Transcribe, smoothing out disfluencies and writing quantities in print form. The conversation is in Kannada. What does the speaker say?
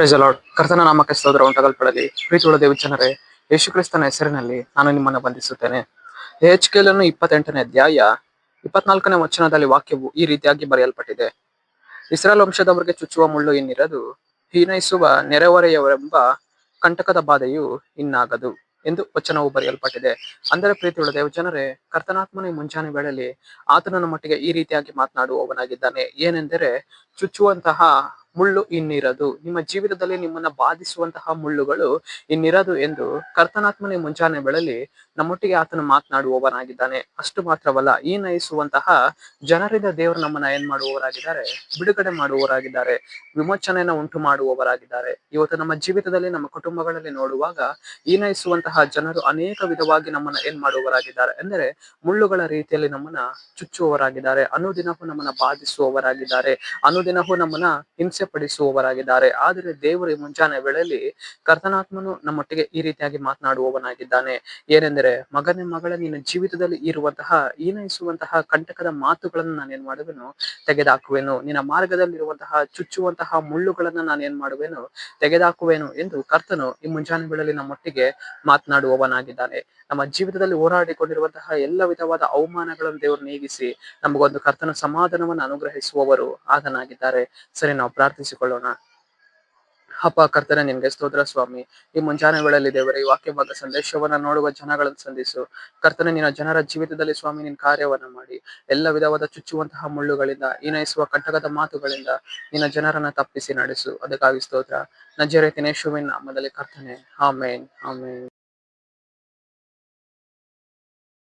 Price lord. ಕರ್ತನ ನಾಮಕ್ಕೆ ಸ್ತೋತ್ರ ಉಂಟಾಗಲ್ಪಡಲಿ. ಪ್ರೀತಿಯುಳ್ಳ ದೇವ ಜನರೇ, ಯೇಸು ಕ್ರಿಸ್ತನ ಹೆಸರಿನಲ್ಲಿ ನಾನು ನಿಮ್ಮನ್ನು ವಂದಿಸುತ್ತೇನೆ. ಯೆಹೆಜ್ಕೇಲನು 28ನೇ ಅಧ್ಯಾಯ 24ನೇ ವಚನದಲ್ಲಿ ವಾಕ್ಯವು ಈ ರೀತಿಯಾಗಿ ಬರೆಯಲ್ಪಟ್ಟಿದೆ. ಇಸ್ರಾಯೇಲ್ ವಂಶದವರಿಗೆ ಚುಚ್ಚುವ ಮುಳ್ಳು ಇನ್ನಿರದು, ಹೀನೈಸುವ ನೆರೆಹೊರೆಯವರೆಂಬ ಕಂಟಕದ ಬಾಧೆಯು ಇನ್ನಾಗದು ಎಂದು ವಚನವು ಬರೆಯಲ್ಪಟ್ಟಿದೆ. ಅಂದರೆ ಪ್ರೀತಿಯುಳ್ಳ ದೇವ ಜನರೇ, ಕರ್ತನಾತ್ಮನ ಈ ಮುಂಜಾನೆ ವೇಳೆಯಲ್ಲಿ ಆತನ ನಮ್ಮೊಟ್ಟಿಗೆ ಈ ರೀತಿಯಾಗಿ ಮಾತನಾಡುವವನಾಗಿದ್ದಾನೆ. ಏನೆಂದರೆ, ಚುಚ್ಚುವಂತಹ ಮುಳ್ಳು ಇನ್ನಿರದು, ನಿಮ್ಮ ಜೀವಿತದಲ್ಲಿ ನಿಮ್ಮನ್ನ ಬಾಧಿಸುವಂತಹ ಮುಳ್ಳುಗಳು ಇನ್ನಿರದು ಎಂದು ಕರ್ತನಾತ್ಮನ ಮುಂಜಾನೆ ವೇಳೆಯಲ್ಲಿ ನಮ್ಮೊಟ್ಟಿಗೆ ಆತನು ಮಾತನಾಡುವವನಾಗಿದ್ದಾನೆ. ಅಷ್ಟು ಮಾತ್ರವಲ್ಲ, ಈ ನಯಿಸುವಂತಹ ಜನರಿಂದ ದೇವರು ನಮ್ಮನ್ನ ಏನ್ ಮಾಡುವವರಾಗಿದ್ದಾರೆ, ಬಿಡುಗಡೆ ಮಾಡುವವರಾಗಿದ್ದಾರೆ, ವಿಮೋಚನೆಯನ್ನ ಉಂಟು ಮಾಡುವವರಾಗಿದ್ದಾರೆ. ಇವತ್ತು ನಮ್ಮ ಜೀವಿತದಲ್ಲಿ, ನಮ್ಮ ಕುಟುಂಬಗಳಲ್ಲಿ ನೋಡುವಾಗ ಈ ನಯಿಸುವಂತಹ ಜನರು ಅನೇಕ ವಿಧವಾಗಿ ನಮ್ಮನ್ನ ಏನ್ ಮಾಡುವವರಾಗಿದ್ದಾರೆ ಅಂದರೆ, ಮುಳ್ಳುಗಳ ರೀತಿಯಲ್ಲಿ ನಮ್ಮನ್ನ ಚುಚ್ಚುವವರಾಗಿದ್ದಾರೆ, ಅನುದಿನವೂ ನಮ್ಮನ್ನ ಬಾಧಿಸುವವರಾಗಿದ್ದಾರೆ, ಅನುದಿನವೂ ನಮ್ಮನ್ನ ಹಿಂಸೆ ಪಡಿಸುವವರಾಗಿದ್ದಾರೆ. ಆದರೆ ದೇವರು ಈ ಮುಂಜಾನೆ ವೇಳೆಯಲ್ಲಿ ಕರ್ತನಾತ್ಮನು ನಮ್ಮೊಟ್ಟಿಗೆ ಈ ರೀತಿಯಾಗಿ ಮಾತನಾಡುವವನಾಗಿದ್ದಾನೆ. ಏನೆಂದರೆ, ಮಗನೇ ಮಗಳೇ, ನಿನ್ನ ಜೀವಿತದಲ್ಲಿ ಇರುವಂತಹ ಹೀನೈಸುವಂತಹ ಕಂಟಕದ ಮಾತುಗಳನ್ನು ನಾನು ಏನ್ ಮಾಡುವೆನು, ತೆಗೆದುಹಾಕುವೆನು. ನಿನ್ನ ಮಾರ್ಗದಲ್ಲಿರುವಂತಹ ಚುಚ್ಚುವಂತಹ ಮುಳ್ಳುಗಳನ್ನ ನಾನು ಏನ್ ಮಾಡುವೆನು, ತೆಗೆದುಹಾಕುವೆನು ಎಂದು ಕರ್ತನು ಈ ಮುಂಜಾನೆ ವೇಳೆಯಲ್ಲಿ ನಮ್ಮೊಟ್ಟಿಗೆ ಮಾತನಾಡುವವನಾಗಿದ್ದಾನೆ. ನಮ್ಮ ಜೀವಿತದಲ್ಲಿ ಹೋರಾಡಿಕೊಂಡಿರುವಂತಹ ಎಲ್ಲ ವಿಧವಾದ ಅವಮಾನಗಳನ್ನು ದೇವರು ನೀಗಿಸಿ ನಮಗೊಂದು ಕರ್ತನ ಸಮಾಧಾನವನ್ನು ಅನುಗ್ರಹಿಸುವವರು ಆತನಾಗಿದ್ದಾರೆ. ಸರಿ, ನಾವು ಪ್ರಾರ್ಥಿಸಿಕೊಳ್ಳೋಣ. ಅಪ್ಪ ಕರ್ತನೆ, ನಿನ್ಗೆ ಸ್ತೋತ್ರ ಸ್ವಾಮಿ. ಈ ಮುಂಜಾನೆ ವೇಳೆಯಲ್ಲಿ ದೇವರ ಈ ವಾಕ್ಯ ಭಾಗ ಸಂದೇಶವನ್ನ ನೋಡುವ ಜನಗಳನ್ನು ಸಂಧಿಸು ಕರ್ತನೆ. ನಿನ್ನ ಜನರ ಜೀವಿತದಲ್ಲಿ ಸ್ವಾಮಿ ನಿನ್ನ ಕಾರ್ಯವನ್ನ ಮಾಡಿ, ಎಲ್ಲ ವಿಧವಾದ ಚುಚ್ಚುವಂತಹ ಮುಳ್ಳುಗಳಿಂದ, ಹೀನೈಸುವ ಕಂಟಕದ ಮಾತುಗಳಿಂದ ನಿನ್ನ ಜನರನ್ನ ತಪ್ಪಿಸಿ ನಡೆಸು. ಅದಕ್ಕಾಗಿ ಸ್ತೋತ್ರ. ನಜರೇತಿನ ಯೇಸುವಿನ ನಾಮದಲ್ಲಿ ಕರ್ತನೆ, ಆಮೇನ್, ಆಮೇನ್.